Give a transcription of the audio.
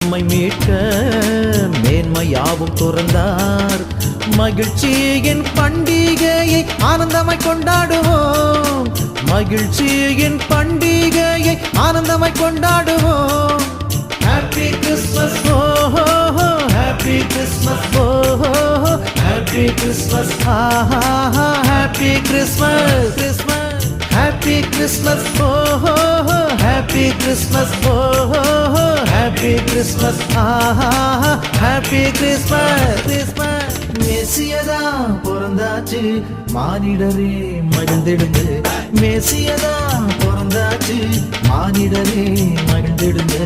நம்மை மீட்க மேன்மையாவும் துறந்தார். மகிழ்ச்சியின் பண்டிகையை ஆனந்தமாய் கொண்டாடுவோம். மகிழ்ச்சியின் பண்டிகையை ஆனந்தமாய் கொண்டாடுவோம். ஹாப்பி கிறிஸ்மஸ் ஓஹோ, ஹாப்பி கிறிஸ்மஸ் ஓஹோ, ஹாப்பி கிறிஸ்மஸ் ஆஹா, happy Christmas Christmas, happy Christmas ஓஹோ, ஹாப்பி கிறிஸ்மஸ் ஓஹோ, ஹாப்பி கிறிஸ்மஸ் ஆஹா, ஹாப்பி கிறிஸ்மஸ் கிறிஸ்மஸ். மேசியதா பிறந்தாச்சு, மானிடரே மகிழ்ந்திடுங்க. மேசியதா பிறந்தாச்சு, மானிடரே மகிழ்ந்திடுங்க.